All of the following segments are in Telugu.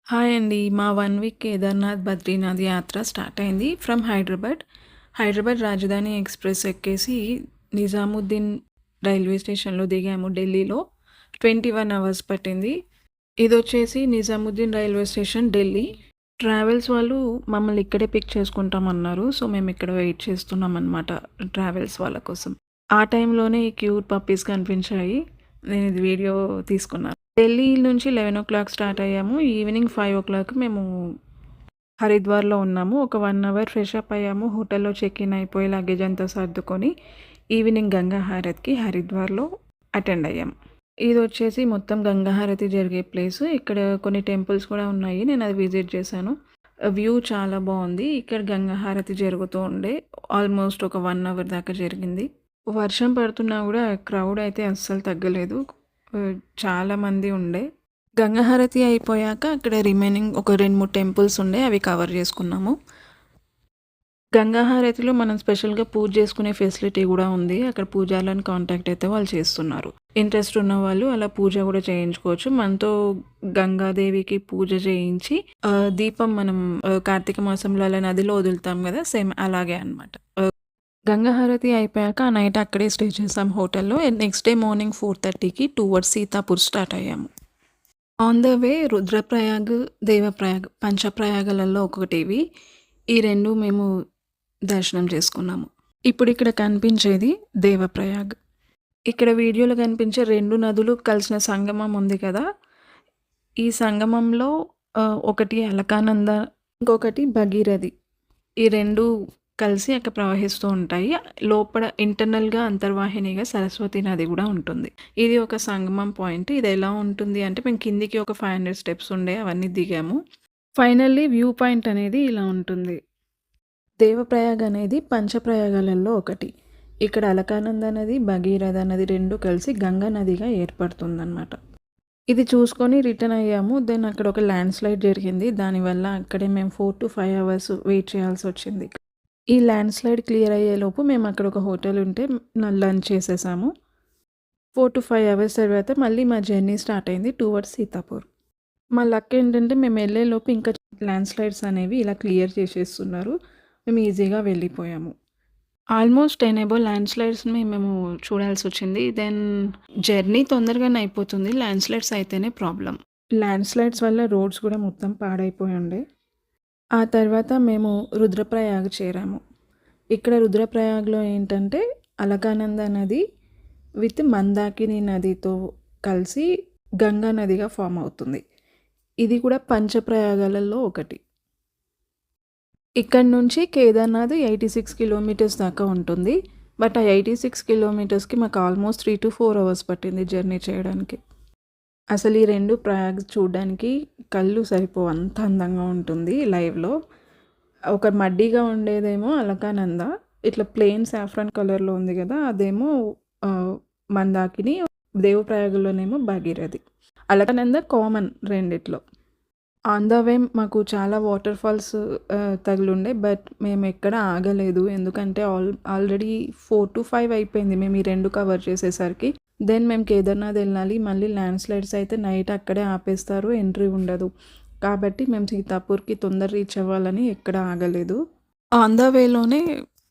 హాయ్ అండి. మా 1 వీక్ కేదార్‌నాథ్, బద్రీనాథ్ యాత్ర స్టార్ట్ అయింది ఫ్రమ్ హైదరాబాద్. హైదరాబాద్ రాజధాని ఎక్స్‌ప్రెస్ ఎక్కేసి నిజాముద్దీన్ రైల్వే స్టేషన్‌లో దిగాము ఢిల్లీలో. 21 అవర్స్ పట్టింది. ఇదొచ్చేసి Nizamuddin railway station Delhi. Travels వాళ్ళు మమ్మల్ని ఇక్కడే పిక్ చేసుకుంటామన్నారు. సో, మేమిక్కడ వెయిట్ చేస్తున్నామనమాట ట్రావెల్స్ వాళ్ళ కోసం. ఆ టైంలోనే ఈ క్యూట్ పప్పీస్ కనిపించాయి. నేనిది వీడియో తీసుకున్నాను. ఢిల్లీ నుంచి 11:00 స్టార్ట్ అయ్యాము. ఈవినింగ్ 5:00 మేము హరిద్వార్‌లో ఉన్నాము. ఒక 1 అవర్ ఫ్రెష్ అప్ అయ్యాము. హోటల్‌లో చెక్ ఇన్ అయిపోయి లగేజ్ అంతా సర్దుకొని ఈవినింగ్ గంగా హారతికి హరిద్వార్‌లో అటెండ్ అయ్యాం. ఇదొచ్చేసి మొత్తం గంగా హారతి జరిగే ప్లేసు. ఇక్కడ కొన్ని టెంపుల్స్ కూడా ఉన్నాయి. నేనది విజిట్ చేశాను. వ్యూ చాలా బావుంది. ఇక్కడ గంగా హారతి జరుగుతూ ఉండే. ఆల్మోస్ట్ ఒక 1 అవర్ దాకా జరిగింది. వర్షం పడుతున్నా గూడా క్రౌడ్ అయితే అస్సలు తగ్గలేదు. చాలామంది ఉండే. గంగా హారతి అయిపోయాక అక్కడ రిమైనింగ్ ఒక 2, 3 టెంపుల్స్ ఉండే. అవి కవర్ చేసుకున్నాము. గంగా హారతిలో మనం స్పెషల్‌గా పూజ చేసుకునే ఫెసిలిటీ గూడా ఉంది. అక్కడ పూజారులను కాంటాక్ట్ అయితే వాళ్ళు చేస్తున్నారు. ఇంట్రెస్ట్ ఉన్నవాళ్ళు అలా పూజ గూడా చేయించుకోవచ్చు. మనతో గంగాదేవికి పూజ చేయించి దీపం మనం కార్తీక మాసంలో అలా నదిలో వదులుతాం గదా! సేమ్ అలాగే అనమాట. గంగా హారతి అయిపోయాక ఆ నైట్ అక్కడే స్టే చేసాం హోటల్‌లో. నెక్స్ట్ డే మార్నింగ్ 4:30కి టువర్డ్స్ సీతాపూర్ స్టార్ట్ అయ్యాము. On the way Rudraprayag, Devprayag పంచప్రయాగలలో ఒకటి ఇవి. ఈ 2 మేము దర్శనం చేసుకున్నాము. ఇప్పుడిక్కడ కనిపించేది దేవప్రయాగ్. ఇక్కడ వీడియోలో కనిపించే 2 నదులు కలిసిన సంగమం ఉంది కదా! ఈ సంగమంలో ఒకటి అలకానంద, ఇంకొకటి భగీరథి. ఈ 2 కలిసి అక్కడ ప్రవహిస్తూ ఉంటాయి. లోపల ఇంటర్నల్‌గా అంతర్వాహినిగా సరస్వతి నది గూడా ఉంటుంది. ఇది ఒక సంగమం పాయింట్. ఇది ఎలా ఉంటుంది అంటే మేము కిందికి ఒక 500 స్టెప్స్ ఉండే అవన్నీ దిగాము. ఫైనల్లీ వ్యూ పాయింట్ అనేది ఇలా ఉంటుంది. దేవప్రయాగ్ అనేది పంచప్రయాగాలలో ఒకటి. ఇక్కడ అలకానంద నది, భగీరథ నది 2 కలిసి గంగా నదిగా ఏర్పడుతుందనమాట. ఇది చూసుకొని రిటర్న్ అయ్యాము. దెన్ అక్కడ ఒక ల్యాండ్ స్లైడ్ జరిగింది. దానివల్ల అక్కడే మేము 4-5 అవర్స్ వెయిట్ చేయాల్సొచ్చింది. ఈ ల్యాండ్ స్లైడ్ క్లియర్ అయ్యేలోపు మేము అక్కడ ఒక హోటల్ ఉంటే లంచ్ చేసేసాము. 4-5 అవర్స్ తర్వాత మళ్ళీ మా జర్నీ స్టార్ట్ అయింది టువర్డ్స్ సీతాపూర్. మా లక్ ఏంటంటే మేము వెళ్ళేలోపు ఇంకా ల్యాండ్ స్లైడ్స్ అనేవి ఇలా క్లియర్ చేసేస్తున్నారు. మేము ఈజీగా వెళ్ళిపోయాము. ఆల్మోస్ట్ 10 అబోవ్ ల్యాండ్ స్లైడ్స్‌ని మేము చూడాల్సొచ్చింది. దెన్ జర్నీ తొందరగానే అయిపోతుంది. ల్యాండ్ స్లైడ్స్ అయితేనే ప్రాబ్లమ్. ల్యాండ్ స్లైడ్స్ వల్ల రోడ్స్ కూడా మొత్తం పాడైపోయి ఉండే. ఆ తర్వాత మేము రుద్రప్రయాగ్ చేరాము. ఇక్కడ రుద్రప్రయాగ్‌లో ఏంటంటే అలకానంద నది విత్ మందాకిని నదితో కలిసి గంగా నదిగా ఫామ్ అవుతుంది. ఇది కూడా పంచప్రయాగాలలో ఒకటి. ఇక్కడి నుంచి కేదార్‌నాథ్ 86 కిలోమీటర్స్ దాకా ఉంటుంది. బట్ ఆ 86 కిలోమీటర్స్‌కి మాకు ఆల్మోస్ట్ 3-4 అవర్స్ పట్టింది జర్నీ చేయడానికి. అసలు ఈ 2 ప్రయాగ్ చూడడానికి కళ్ళు సరిపోవు, అంత అందంగా ఉంటుంది లైవ్‌లో. ఒక మడ్డిగా ఉండేదేమో అలకానంద. ఇట్లా ప్లెయిన్ సాఫ్రాన్ కలర్‌లో ఉంది కదా! అదేమో మందాకిని. దేవప్రయాగలోనేమో భగీరథి. అలకానంద కామన్ రెండిట్లో. ఆన్ ద వే మాకు చాలా వాటర్ ఫాల్స్ తగిలుండే. బట్ మేమెక్కడ ఆగలేదు. ఎందుకంటే ఆల్రెడీ 4-5 అయిపోయింది మేము ఈ 2 కవర్ చేసేసరికి. దెన్ మేము కేదార్‌నాథ్ వెళ్ళాలి. మళ్ళీ ల్యాండ్ స్లైడ్స్ అయితే నైట్ అక్కడే ఆపేస్తారు. ఎంట్రీ ఉండదు. కాబట్టి మేము సీతాపూర్‌కి తొందర రీచ్ అవ్వాలని ఎక్కడ ఆగలేదు. ఆన్ ద వేలోనే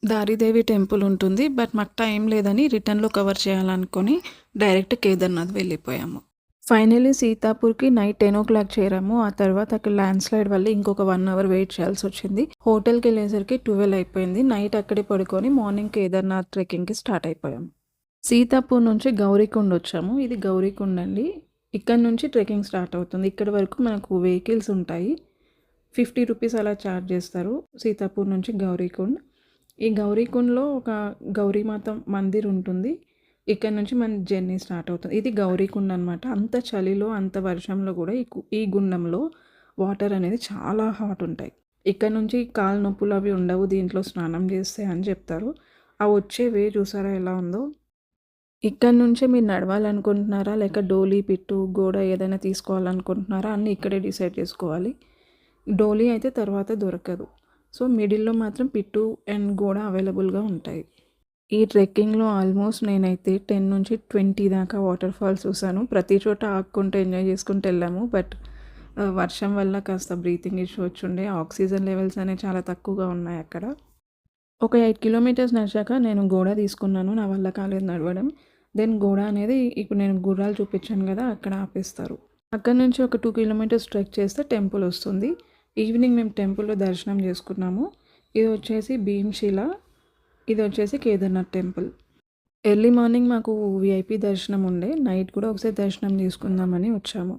దారిదేవి టెంపుల్ ఉంటుంది. బట్ మాకు టైం లేదని రిటర్న్‌లో కవర్ చేయాలనుకొని డైరెక్ట్ కేదార్‌నాథ్ వెళ్ళిపోయాము. ఫైనల్లీ సీతాపూర్‌కి నైట్ 10:00 చేరాము. ఆ తర్వాత అక్కడ ల్యాండ్ స్లైడ్ వల్ల ఇంకొక 1 అవర్ వెయిట్ చేయాల్సొచ్చింది. హోటల్‌కెళ్ళేసరికి 12 అయిపోయింది. నైట్ అక్కడే పడుకొని మార్నింగ్ కేదార్‌నాథ్ ట్రెక్కింగ్‌కి స్టార్ట్ అయిపోయాము. సీతాపూర్ నుంచి గౌరీకుండ్ వచ్చాము. ఇది గౌరీకుండ్ అండి. ఇక్కడ నుంచి ట్రెక్కింగ్ స్టార్ట్ అవుతుంది. ఇక్కడి వరకు మనకు వెహికల్స్ ఉంటాయి. 50 రూపీస్ అలా ఛార్జ్ చేస్తారు సీతాపూర్ నుంచి గౌరీకుండ్. ఈ గౌరీకుండ్‌లో ఒక గౌరీమాత మందిర్ ఉంటుంది. ఇక్కడ నుంచి మన జర్నీ స్టార్ట్ అవుతుంది. ఇది గౌరీకుండ్ అనమాట. అంత చలిలో, అంత వర్షంలో కూడా ఈ గుండంలో వాటర్ అనేది చాలా హాట్ ఉంటాయి. ఇక్కడ నుంచి కాళ్ళు నొప్పులు అవి ఉండవు దీంట్లో స్నానం చేస్తే అని చెప్తారు. ఆ వచ్చే వే చూసారా ఎలా ఉందో. ఇక్కడ నుంచే మీరు నడవాలనుకుంటున్నారా, లేక డోలీ, పిట్టు, గోడ ఏదైనా తీసుకోవాలనుకుంటున్నారా అన్నీ ఇక్కడే డిసైడ్ చేసుకోవాలి. డోలీ అయితే తర్వాత దొరకదు. సో మిడిల్‌లో మాత్రం పిట్టు అండ్ గోడ అవైలబుల్‌గా ఉంటాయి. ఈ ట్రెక్కింగ్‌లో ఆల్మోస్ట్ నేనైతే 10-20 దాకా వాటర్ ఫాల్స్ చూసాను. ప్రతి చోట ఆగుకుంటూ ఎంజాయ్ చేసుకుంటూ వెళ్ళాము. బట్ వర్షం వల్ల కాస్త బ్రీతింగ్ ఇష్యూ వచ్చుండే. ఆక్సిజన్ లెవెల్స్ అనేవి చాలా తక్కువగా ఉన్నాయి అక్కడ. ఒక 8 కిలోమీటర్స్ నడిచాక నేను గోడ తీసుకున్నాను. నా వల్ల కాలేదు నడవడం. దెన్ గోడ అనేది ఇప్పుడు నేను గుర్రాలు చూపించాను కదా! అక్కడ ఆపేస్తారు. అక్కడి నుంచి ఒక 2 కిలోమీటర్స్ ట్రెక్ చేస్తే టెంపుల్ వస్తుంది. ఈవినింగ్ మేము టెంపుల్‌లో దర్శనం చేసుకున్నాము. ఇది వచ్చేసి భీమ్‌శిల. ఇది వచ్చేసి కేదార్‌నాథ్ టెంపుల్. ఎర్లీ మార్నింగ్ మాకు వీఐపీ దర్శనం ఉండే. నైట్ కూడా ఒకసారి దర్శనం చేసుకుందామని వచ్చాము.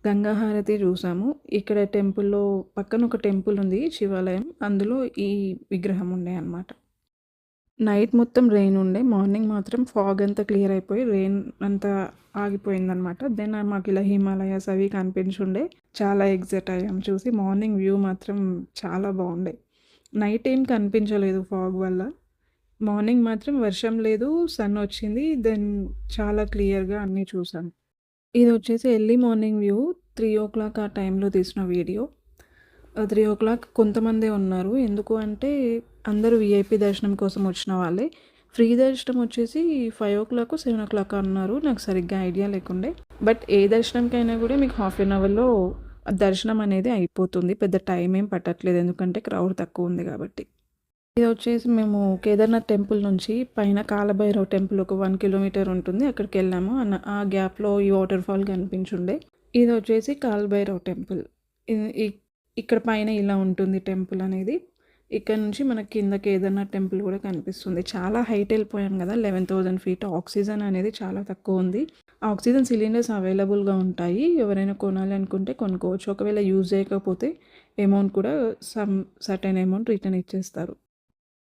గంగా హారతి చూసాము. ఇక్కడ టెంపుల్‌లో పక్కన ఒక టెంపుల్ ఉంది శివాలయం. అందులో ఈ విగ్రహం ఉండే అన్నమాట. నైట్ మొత్తం రెయిన్ ఉండే. మార్నింగ్ మాత్రం ఫాగ్ అంతా క్లియర్ అయిపోయి రెయిన్ అంతా ఆగిపోయిందనమాట. దెన్ మాకు ఇలా హిమాలయాస్ అవి కనిపించుండే. చాలా ఎక్సైట్ అయ్యాం చూసి. మార్నింగ్ వ్యూ మాత్రం చాలా బాగుండే. నైట్ ఏం కనిపించలేదు ఫాగ్ వల్ల. మార్నింగ్ మాత్రం వర్షం లేదు, సన్ వచ్చింది. దెన్ చాలా క్లియర్‌గా అన్నీ చూసాం. ఇది వచ్చేసి ఎర్లీ మార్నింగ్ వ్యూ. 3:00 ఆ టైంలో తీసిన వీడియో. 3:00 కొంతమందే ఉన్నారు. ఎందుకు అంటే అందరూ వీఐపీ దర్శనం కోసం వచ్చిన వాళ్ళే. ఫ్రీ దర్శనం వచ్చేసి 5:00, 7:00 అన్నారు. నాకు సరిగ్గా ఐడియా లేకుండే. బట్ ఏ దర్శనంకైనా కూడా మీకు హాఫ్ అన్ అవర్‌లో దర్శనం అనేది అయిపోతుంది. పెద్ద టైం ఏం పట్టట్లేదు. ఎందుకంటే క్రౌడ్ తక్కువ ఉంది కాబట్టి. ఇది వచ్చేసి మేము కేదార్‌నాథ్ టెంపుల్ నుంచి పైన కాలభైరవ్ టెంపుల్ ఒక 1 కిలోమీటర్ ఉంటుంది. అక్కడికి వెళ్ళాము. ఆ గ్యాప్‌లో ఈ వాటర్ ఫాల్ కనిపించుండే. ఇది వచ్చేసి కాలభైరవ్ టెంపుల్. ఇక్కడ పైన ఇలా ఉంటుంది టెంపుల్ అనేది. ఇక్కడ నుంచి మనకి కింద కేదార్‌నాథ్ టెంపుల్ కూడా కనిపిస్తుంది. చాలా హైట్ వెళ్ళిపోయాం కదా! 11,000 ఫీట్. ఆక్సిజన్ అనేది చాలా తక్కువ ఉంది. ఆక్సిజన్ సిలిండర్స్ అవైలబుల్‌గా ఉంటాయి. ఎవరైనా కొనాలి అనుకుంటే కొనుక్కోవచ్చు. ఒకవేళ యూజ్ చేయకపోతే అమౌంట్ కూడా సర్టెన్ అమౌంట్ రిటర్న్ ఇచ్చేస్తారు.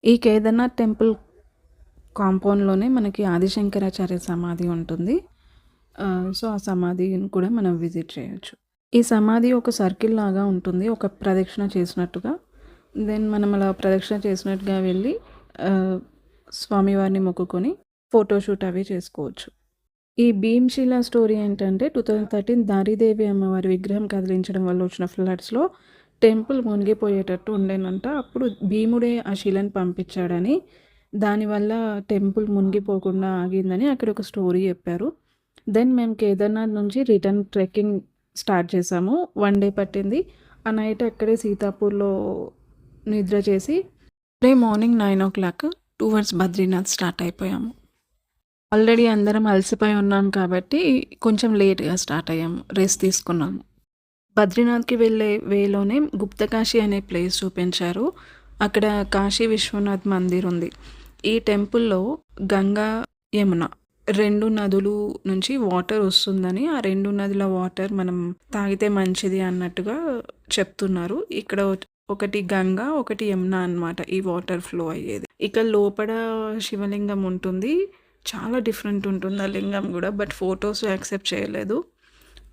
ఈ కేదార్‌నాథ్ టెంపుల్ కాంపౌండ్‌లోనే మనకి ఆదిశంకరాచార్య సమాధి ఉంటుంది. సో, ఆ సమాధిని కూడా మనం విజిట్ చేయొచ్చు. ఈ సమాధి ఒక సర్కిల్ లాగా ఉంటుంది. ఒక ప్రదక్షిణ చేసినట్టుగా. దెన్ మనం అలా ప్రదక్షిణ చేసినట్టుగా వెళ్ళి స్వామివారిని మొక్కుకొని ఫోటోషూట్ అవి చేసుకోవచ్చు. ఈ భీమ్‌శిల స్టోరీ ఏంటంటే 2013 దారిదేవి అమ్మవారి విగ్రహం కదిలించడం వల్ల వచ్చిన ఫ్లడ్స్‌లో టెంపుల్ మునిగిపోయేటట్టు ఉండేనంట. అప్పుడు భీముడే ఆ శిలను పంపించాడని, దానివల్ల టెంపుల్ మునిగిపోకుండా ఆగిందని అక్కడ ఒక స్టోరీ చెప్పారు. దెన్ మేము కేదార్‌నాథ్ నుంచి రిటర్న్ ట్రెక్కింగ్ స్టార్ట్ చేసాము. 1 డే పట్టింది. ఆ నైట్ అక్కడే సీతాపూర్‌లో నిద్ర చేసి day morning 9:00 towards Badrinath start అయిపోయాము. ఆల్రెడీ అందరం అలసిపోయి ఉన్నాం కాబట్టి కొంచెం లేట్‌గా స్టార్ట్ అయ్యాము. రెస్ట్ తీసుకున్నాము. బద్రీనాథ్‌కి వెళ్ళే వేలోనే గుప్తకాశీ అనే ప్లేస్ చూపించారు. అక్కడ కాశీ విశ్వనాథ్ మందిర్ ఉంది. ఈ టెంపుల్‌లో గంగా, యమున 2 నదులు నుంచి వాటర్ వస్తుందని, ఆ 2 నదుల వాటర్ మనం తాగితే మంచిది అన్నట్టుగా చెప్తున్నారు. ఇక్కడ ఒకటి గంగా, ఒకటి యమున అన్నమాట ఈ వాటర్ ఫ్లో అయ్యేది. ఇక లోపల శివలింగం ఉంటుంది. చాలా డిఫరెంట్ ఉంటుంది ఆ లింగం కూడా. బట్ ఫొటోస్ యాక్సెప్ట్ చేయలేదు.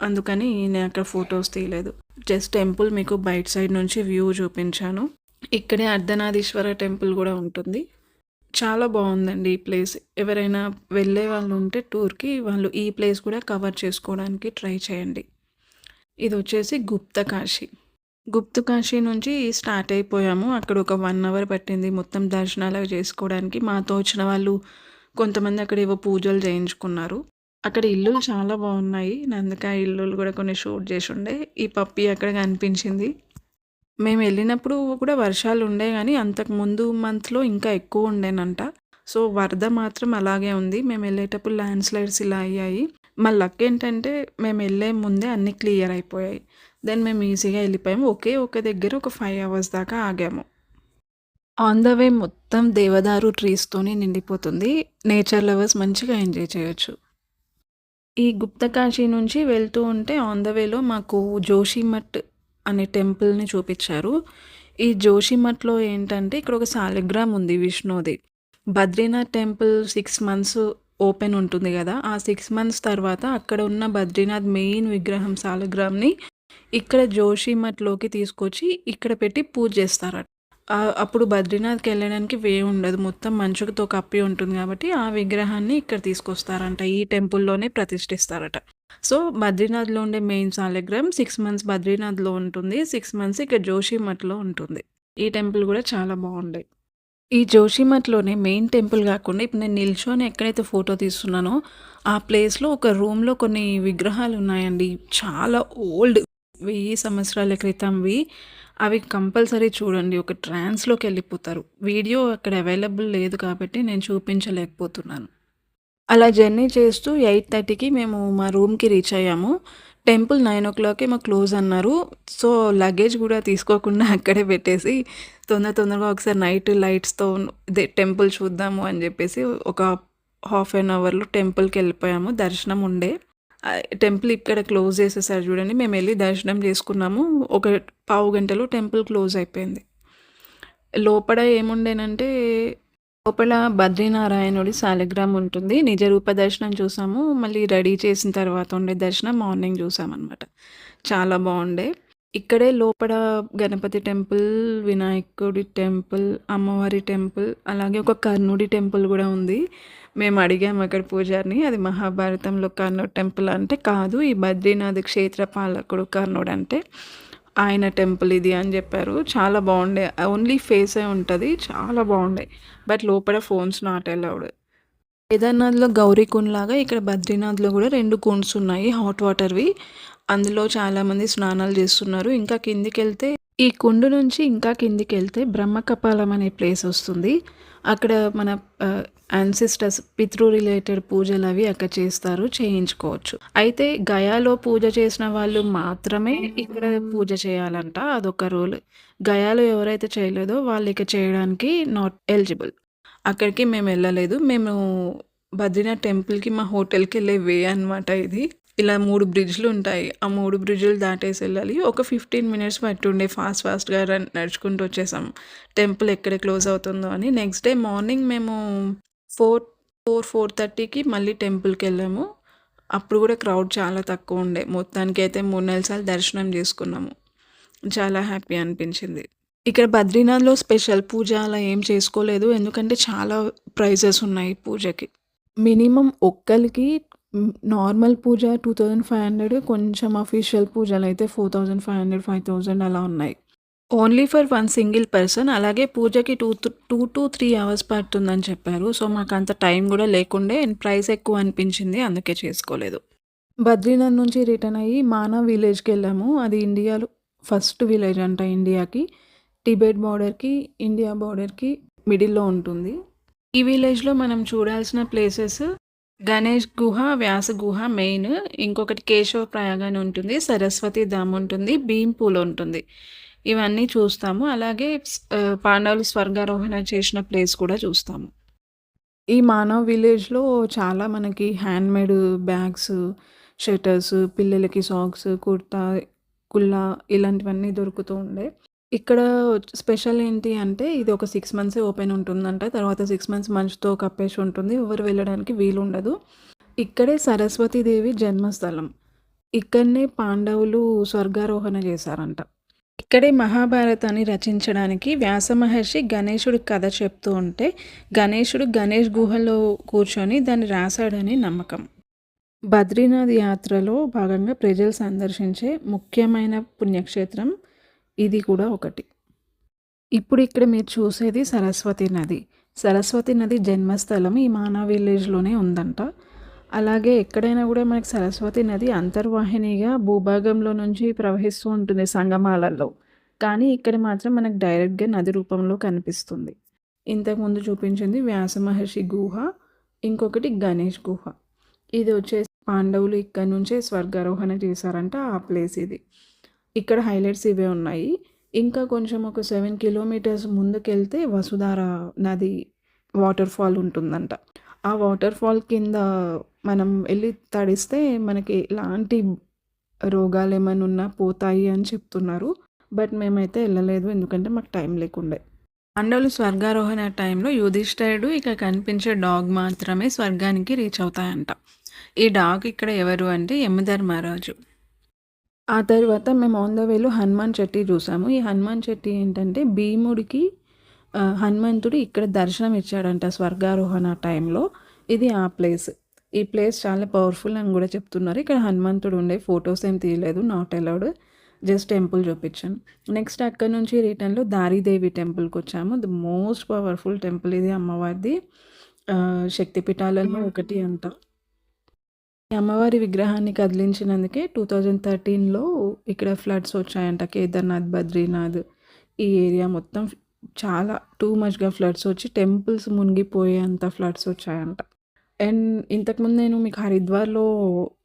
అందుకని నేను అక్కడ ఫొటోస్ తీయలేదు. జస్ట్ టెంపుల్ మీకు బయట సైడ్ నుంచి వ్యూ చూపించాను. ఇక్కడే అర్ధనారీశ్వర టెంపుల్ కూడా ఉంటుంది. చాలా బాగుందండి ఈ ప్లేస్. ఎవరైనా వెళ్ళే వాళ్ళు ఉంటే టూర్‌కి వాళ్ళు ఈ ప్లేస్ కూడా కవర్ చేసుకోవడానికి ట్రై చేయండి. ఇది వచ్చేసి గుప్తకాశీ. గుప్తకాశీ నుంచి స్టార్ట్ అయిపోయాము. అక్కడ ఒక 1 అవర్ పట్టింది మొత్తం దర్శనాలు చేసుకోవడానికి. మాతో వచ్చిన వాళ్ళు కొంతమంది అక్కడ ఏవో పూజలు చేయించుకున్నారు. అక్కడ ఇల్లులు చాలా బాగున్నాయి. అందుకే ఆ ఇల్లులు కూడా కొన్ని షూట్ చేసి ఉండే. ఈ పప్పి అక్కడ కనిపించింది. మేము వెళ్ళినప్పుడు కూడా వర్షాలు ఉండే కానీ అంతకు ముందు మంత్‌లో ఇంకా ఎక్కువ ఉండేనంట. సో, వరద మాత్రం అలాగే ఉంది. మేము వెళ్ళేటప్పుడు ల్యాండ్ స్లైడ్స్ ఇలా అయ్యాయి. మా లక్ ఏంటంటే మేము వెళ్ళే ముందే అన్నీ క్లియర్ అయిపోయాయి. దెన్ మేము ఈజీగా వెళ్ళిపోయాము. ఒకే ఒక దగ్గర ఒక 5 అవర్స్ దాకా ఆగాము. ఆన్ ద వే మొత్తం దేవదారు ట్రీస్తోని నిండిపోతుంది. నేచర్ లవర్స్ మంచిగా ఎంజాయ్ చేయొచ్చు. ఈ గుప్తకాశీ నుంచి వెళ్తూ ఉంటే ఆన్ ద వేలో మాకు జోషిమఠ్ అనే టెంపుల్‌ని చూపించారు. ఈ జోషిమఠ్‌లో ఏంటంటే ఇక్కడ ఒక శాలిగ్రామ్ ఉంది విష్ణుది. బద్రీనాథ్ టెంపుల్ 6 మంత్స్ ఓపెన్ ఉంటుంది కదా! ఆ 6 మంత్స్ తర్వాత అక్కడ ఉన్న బద్రీనాథ్ మెయిన్ విగ్రహం శాలిగ్రామ్‌ని ఇక్కడ జోషిమఠ్‌లోకి తీసుకొచ్చి ఇక్కడ పెట్టి పూజ చేస్తారట. అప్పుడు బద్రీనాథ్‌కి వెళ్ళడానికి వే ఉండదు. మొత్తం మంచుతో కప్పి ఉంటుంది కాబట్టి ఆ విగ్రహాన్ని ఇక్కడ తీసుకొస్తారంట. ఈ టెంపుల్‌లోనే ప్రతిష్ఠిస్తారట. సో, బద్రీనాథ్‌లో ఉండే మెయిన్ శాలిగ్రామ్ 6 మంత్స్ బద్రీనాథ్‌లో ఉంటుంది. 6 మంత్స్ ఇక్కడ జోషిమఠ్‌లో ఉంటుంది. ఈ టెంపుల్ కూడా చాలా బాగుండే. ఈ జోషిమఠ్‌లోనే మెయిన్ టెంపుల్ కాకుండా ఇప్పుడు నేను నిల్చొని ఎక్కడైతే ఫోటో తీస్తున్నానో ఆ ప్లేస్‌లో ఒక రూమ్‌లో కొన్ని విగ్రహాలు ఉన్నాయండి. చాలా ఓల్డ్ 1000 సంవత్సరాల క్రితంవి. అవి కంపల్సరీ చూడండి. ఒక ట్రాన్స్‌లోకెళ్ళిపోతారు. వీడియో అక్కడ అవైలబుల్ లేదు కాబట్టి నేను చూపించలేకపోతున్నాను. అలా జర్నీ చేస్తూ 8:30కి మేము మా రూమ్‌కి రీచ్ అయ్యాము. టెంపుల్ 9:00కే మాకు క్లోజ్ అన్నారు. సో, లగేజ్ గూడా తీసుకోకుండా అక్కడే పెట్టేసి తొందరగా ఒకసారి నైట్ లైట్స్‌తో టెంపుల్ చూద్దాము అని జెప్పేసి ఒక హాఫ్ అన్ అవర్‌లో టెంపుల్‌కెళ్ళిపోయాము. దర్శనం ఉండే. టెంపుల్ ఇక్కడ క్లోజ్ చేసేసారు చూడండి. మేమెళ్లి దర్శనం చేసుకున్నాము. ఒక పావు గంటలో టెంపుల్ క్లోజ్ అయిపోయింది. లోపల ఏముండేనంటే లోపల బద్రీనారాయణుడి శాలిగ్రామ్ ఉంటుంది. నిజ రూప దర్శనం చూసాము. మళ్ళీ రెడీ చేసిన తర్వాత ఉండే దర్శనం మార్నింగ్ చూసామనమాట. చాలా బావుండే. ఇక్కడే లోపల గణపతి టెంపుల్, వినాయకుడి టెంపుల్, అమ్మవారి టెంపుల్, అలాగే ఒక కర్ణుడి టెంపుల్ గూడా ఉంది. మేము అడిగాము అక్కడ పూజారిని, అది మహాభారతంలో కర్ణుడి టెంపుల్ అంటే, కాదు ఈ బద్రీనాథ్ క్షేత్ర పాలకుడు కర్ణుడు అంటే ఆయన టెంపుల్ ఇది అని చెప్పారు. చాలా బాగుండే. ఓన్లీ ఫేసే ఉంటుంది. చాలా బాగుండే. బట్ లోపల ఫోన్స్ నాట్ అలౌడ్. కేదార్నాథ్లో గౌరీ కుండ్ లాగా ఇక్కడ బద్రీనాథ్లో కూడా 2 కుండ్స్ ఉన్నాయి హాట్ వాటర్వి. అందులో చాలామంది స్నానాలు చేస్తున్నారు. ఇంకా కిందికెళ్తే ఈ కుండ నుంచి ఇంకా కిందికెళ్తే బ్రహ్మకపాలం అనే ప్లేస్ వస్తుంది. అక్కడ మన యాన్సిస్టర్స్ పితృ రిలేటెడ్ పూజలవి అక్కడ చేస్తారు. చేయించుకోవచ్చు. అయితే గయాలో పూజ చేసిన వాళ్ళు మాత్రమే ఇక్కడ పూజ చేయాలంట. అదొక రూల్. గయాలో ఎవరైతే చేయలేదో వాళ్ళు ఇక చేయడానికి నాట్ ఎలిజిబుల్. అక్కడికి మేము వెళ్ళలేదు. మేము బద్రీనాథ్ టెంపుల్‌కి మా హోటల్‌కెళ్ళే వే అనమాట ఇది. ఇలా 3 బ్రిడ్జ్‌లు ఉంటాయి. ఆ 3 బ్రిడ్జ్‌లు దాటేసి వెళ్ళాలి. ఒక 15 మినిట్స్ పట్టుండే ఫాస్ట్‌గా నడుచుకుంటూ వచ్చేసాం. టెంపుల్ ఎక్కడ క్లోజ్ అవుతుందో అని. నెక్స్ట్ డే మార్నింగ్ మేము 4:30కి మళ్ళీ టెంపుల్‌కెళ్ళాము. అప్పుడు కూడా క్రౌడ్ చాలా తక్కువ ఉండే. మొత్తానికైతే 3, 4 సార్లు దర్శనం చేసుకున్నాము. చాలా హ్యాపీ అనిపించింది. ఇక్కడ బద్రీనాథ్‌లో స్పెషల్ పూజ అలా ఏం చేసుకోలేదు. ఎందుకంటే చాలా ప్రైజెస్ ఉన్నాయి పూజకి. మినిమమ్ ఒక్కళ్ళకి నార్మల్ పూజ 2500, కొంచెం అఫీషియల్ పూజలైతే 4500, 5000 అలా ఉన్నాయి. Only for 1 single person. అలాగే పూజకి 2 to 3 అవర్స్ పడుతుందని చెప్పారు. సో, మాకంత టైం కూడా లేకుండే అండ్ ప్రైస్ ఎక్కువ అనిపించింది. అందుకే చేసుకోలేదు. బద్రీనాథ్ నుంచి రిటర్న్ అయ్యి మానా విలేజ్‌కెళ్ళాము. అది ఇండియాలో ఫస్ట్ విలేజ్ అంట ఇండియాకి. టిబెట్ బార్డర్‌కి, ఇండియా బార్డర్‌కి మిడిల్‌లో ఉంటుంది. ఈ విలేజ్‌లో మనం చూడాల్సిన ప్లేసెస్ గణేష్ గుహ, వ్యాస గుహ మెయిన్. ఇంకొకటి కేశవ ప్రయాగ్ అని ఉంటుంది. సరస్వతి ధామ్ ఉంటుంది. భీమ్ పూల్ ఉంటుంది. ఇవన్నీ చూస్తాము. అలాగే పాండవులు స్వర్గారోహణ చేసిన ప్లేస్ కూడా చూస్తాము. ఈ మానవ్ విలేజ్‌లో చాలా మనకి హ్యాండ్‌మేడ్ బ్యాగ్స్, షర్టర్స్, పిల్లలకి సాక్స్, కుర్తా, కుల్లా ఇలాంటివన్నీ దొరుకుతూ ఉండే. ఇక్కడ స్పెషల్ ఏంటి అంటే ఇది ఒక 6 మంత్సే ఓపెన్ ఉంటుందంట. తర్వాత 6 మంత్స్ మంచుతో కప్పేసి ఉంటుంది. ఎవరు వెళ్ళడానికి వీలుండదు. ఇక్కడే సరస్వతీదేవి జన్మస్థలం. ఇక్కడనే పాండవులు స్వర్గారోహణ చేశారంట. ఇక్కడే మహాభారతాన్ని రచించడానికి వ్యాస మహర్షి గణేశుడి కథ చెప్తూ ఉంటే గణేశుడు గణేష్ గుహలో కూర్చొని దాన్ని రాశాడని నమ్మకం. బద్రీనాథ్ యాత్రలో భాగంగా ప్రజలు సందర్శించే ముఖ్యమైన పుణ్యక్షేత్రం ఇది కూడా ఒకటి. ఇప్పుడు ఇక్కడ మీరు చూసేది సరస్వతి నది. సరస్వతి నది జన్మస్థలం ఈ మానా విలేజ్‌లోనే ఉందంట. అలాగే ఎక్కడైనా కూడా మనకి సరస్వతి నది అంతర్వాహినిగా భూభాగంలో నుంచి ప్రవహిస్తూ ఉంటుంది సంగమాలలో. కానీ ఇక్కడ మాత్రం మనకు డైరెక్ట్‌గా నది రూపంలో కనిపిస్తుంది. ఇంతకుముందు చూపించింది వ్యాస మహర్షి గుహ, ఇంకొకటి గణేష్ గుహ. ఇది వచ్చేసి పాండవులు ఇక్కడ నుంచే స్వర్గారోహణ చేశారంట. ఆ ప్లేస్ ఇది. ఇక్కడ హైలైట్స్ ఇవే ఉన్నాయి. ఇంకా కొంచెం ఒక 7 కిలోమీటర్స్ ముందుకెళ్తే వసుధార నది వాటర్ ఫాల్ ఉంటుందంట. ఆ వాటర్ ఫాల్ కింద మనం వెళ్ళి తడిస్తే మనకి ఎలాంటి రోగాలు ఏమైనా ఉన్నా పోతాయి అని చెప్తున్నారు. బట్ మేమైతే వెళ్ళలేదు. ఎందుకంటే మాకు టైం లేకుండే. పాండవులు స్వర్గారోహణ టైంలో యుధిష్ఠిరుడు ఇక కనిపించే డాగ్ మాత్రమే స్వర్గానికి రీచ్ అవుతాయంట. ఈ డాగ్ ఇక్కడ ఎవరు అంటే యమధర్మరాజు. ఆ తర్వాత మేము ఆన్ ద వేలో హనుమాన్ చెట్టు చూసాము. ఈ హనుమాన్ చెట్టు ఏంటంటే భీముడికి హనుమంతుడు ఇక్కడ దర్శనం ఇచ్చాడంట స్వర్గారోహణ టైంలో. ఇది ఆ ప్లేస్. ఈ ప్లేస్ చాలా పవర్ఫుల్ అని కూడా చెప్తున్నారు. ఇక్కడ హనుమంతుడు ఉండే ఫొటోస్ ఏం తీయలేదు. Not allowed. జస్ట్ టెంపుల్ చూపించాను. నెక్స్ట్ అక్కడ నుంచి రిటర్న్‌లో దారిదేవి టెంపుల్‌కి వచ్చాము. ది మోస్ట్ పవర్ఫుల్ టెంపుల్ ఇది అమ్మవారిది. శక్తిపీఠాలలో ఒకటి అంట. ఈ అమ్మవారి విగ్రహాన్ని కదిలించినందుకే 2013లో ఇక్కడ ఫ్లడ్స్ వచ్చాయంట. కేదార్‌నాథ్, బద్రీనాథ్ ఈ ఏరియా మొత్తం చాలా టూ మచ్‌గా ఫ్లడ్స్ వచ్చి టెంపుల్స్ మునిగిపోయేంత ఫ్లడ్స్ వచ్చాయంట. అండ్ ఇంతకుముందు నేను మీకు హరిద్వార్‌లో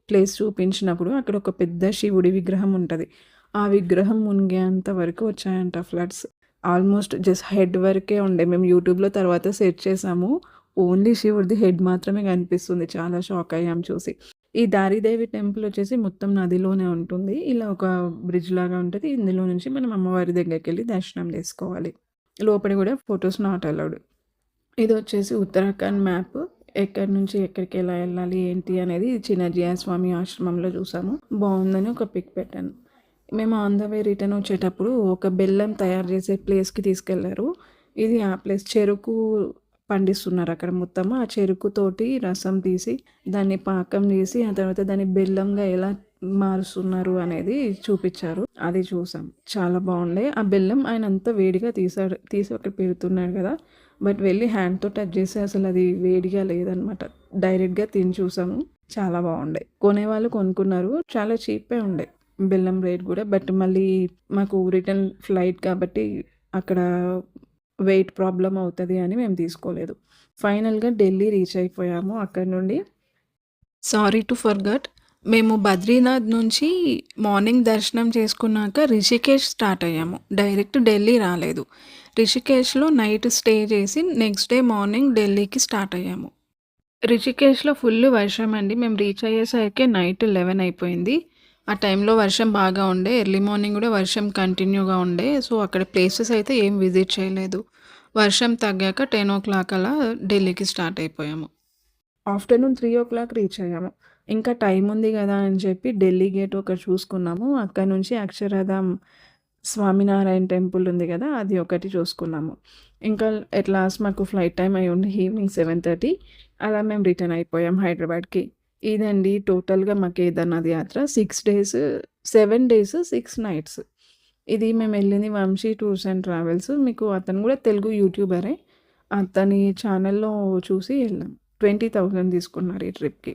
ప్లేస్ చూపించినప్పుడు అక్కడ ఒక పెద్ద శివుడి విగ్రహం ఉంటది. ఆ విగ్రహం మునిగేంత వరకు వచ్చాయంట ఫ్లడ్స్. ఆల్మోస్ట్ జస్ట్ హెడ్ వరకే ఉండే. మేము యూట్యూబ్‌లో తర్వాత సెర్చ్ చేసాము. ఓన్లీ శివుడిది హెడ్ మాత్రమే కనిపిస్తుంది. చాలా షాక్ అయ్యాం చూసి. ఈ దారిదేవి టెంపుల్ వచ్చేసి మొత్తం నదిలోనే ఉంటుంది. ఇలా ఒక బ్రిడ్జ్ లాగా ఉంటది. ఇందులో నుంచి మనం అమ్మవారి దగ్గరికెళ్ళి దర్శనం చేసుకోవాలి. లోపల కూడా ఫోటోస్ నాట్ అలౌడ్. ఇదొచ్చేసి ఉత్తరాఖండ్ మ్యాప్. ఎక్కడి నుంచి ఎక్కడికి ఎలా వెళ్ళాలి ఏంటి అనేది చిన్నజీయ స్వామి ఆశ్రమంలో చూసాము. బాగుందని ఒక పిక్ పెట్టాను. మేము ఆన్ ద వే రిటర్న్ వచ్చేటప్పుడు ఒక బెల్లం తయారు చేసే ప్లేస్‌కి తీసుకెళ్లారు. ఇది ఆ ప్లేస్. చెరుకు పండిస్తున్నారు అక్కడ మొత్తము. ఆ చెరుకుతోటి రసం తీసి, దాన్ని పాకం చేసి, ఆ తర్వాత దాన్ని బెల్లంగా ఎలా మారుస్తున్నారు అనేది చూపిచ్చారు. అది చూసాం. చాలా బాగుండే. ఆ బెల్లం ఆయన అంత వేడిగా తీసి అక్కడ పెడుతున్నాడు కదా! బట్ వెళ్ళి హ్యాండ్‌తో టచ్ చేస్తే అసలు అది వేడిగా లేదనమాట. డైరెక్ట్‌గా తిని చూసాము. చాలా బాగుండే. కొనేవాళ్ళు కొనుక్కున్నారు. చాలా చీపే ఉండే బెల్లం రేట్ కూడా. బట్ మళ్ళీ మాకు రిటర్న్ ఫ్లైట్ కాబట్టి అక్కడ వెయిట్ ప్రాబ్లమ్ అవుతది అని మేము తీసుకోలేదు. ఫైనల్‌గా ఢిల్లీ రీచ్ అయిపోయాము. అక్కడి నుండి సారీ టు ఫర్‌గట్ మేము బద్రీనాథ్ నుంచి మార్నింగ్ దర్శనం చేసుకున్నాక రిషికేష్ స్టార్ట్ అయ్యాము. డైరెక్ట్ ఢిల్లీ రాలేదు. రిషికేష్‌లో నైట్ స్టే చేసి నెక్స్ట్ డే మార్నింగ్ ఢిల్లీకి స్టార్ట్ అయ్యాము. రిషికేష్‌లో ఫుల్ వర్షం అండి. మేము రీచ్ అయ్యేసరికి నైట్ 11 అయిపోయింది. ఆ టైంలో వర్షం బాగా ఉండే. ఎర్లీ మార్నింగ్ కూడా వర్షం కంటిన్యూగా ఉండే. సో, అక్కడ ప్లేసెస్ అయితే ఏం విజిట్ చేయలేదు. వర్షం తగ్గాక 10:00 అలా ఢిల్లీకి స్టార్ట్ అయిపోయాము. ఆఫ్టర్‌నూన్ 3:00 రీచ్ అయ్యాము. ఇంకా టైం ఉంది గదా అని చెప్పి ఢిల్లీ గేట్ ఒకటి చూసుకున్నాము. అక్కడి నుంచి అక్షరధామ్ స్వామినారాయణ టెంపుల్ ఉంది గదా! అది ఒకటి చూసుకున్నాము. ఇంకా ఎట్ లాస్ట్ మాకు ఫ్లైట్ టైమ్ అయ్యుండి ఈవినింగ్ 7:30 అలా మేము రిటర్న్ అయిపోయాం హైదరాబాద్‌కి. ఇదండి టోటల్‌గా మా కేదార్‌నాథ్ యాత్ర. 6 డేస్, 7 డేస్, 6 నైట్స్. ఇది మేమెళ్ళింది వంశీ టూర్స్ అండ్ ట్రావెల్స్. మీకు అతను గూడా తెలుగు యూట్యూబరే. అతని ఛానెల్‌లో చూసి ఎళ్ళాం. 20,000 తీసుకున్నారు ఈ ట్రిప్‌కి.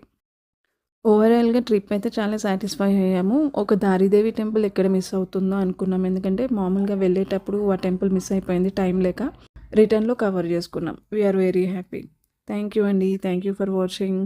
ఓవరాల్‌గా ట్రిప్ అయితే చాలా సాటిస్ఫై అయ్యాము. ఒక దారిదేవి టెంపుల్ ఎక్కడ మిస్ అవుతుందో అనుకున్నాం. ఎందుకంటే మామూలుగా వెళ్ళేటప్పుడు ఆ టెంపుల్ మిస్ అయిపోయింది టైం లేక. రిటర్న్‌లో కవర్ చేసుకున్నాం. We are very happy. Thank you అండి. Thank you for watching.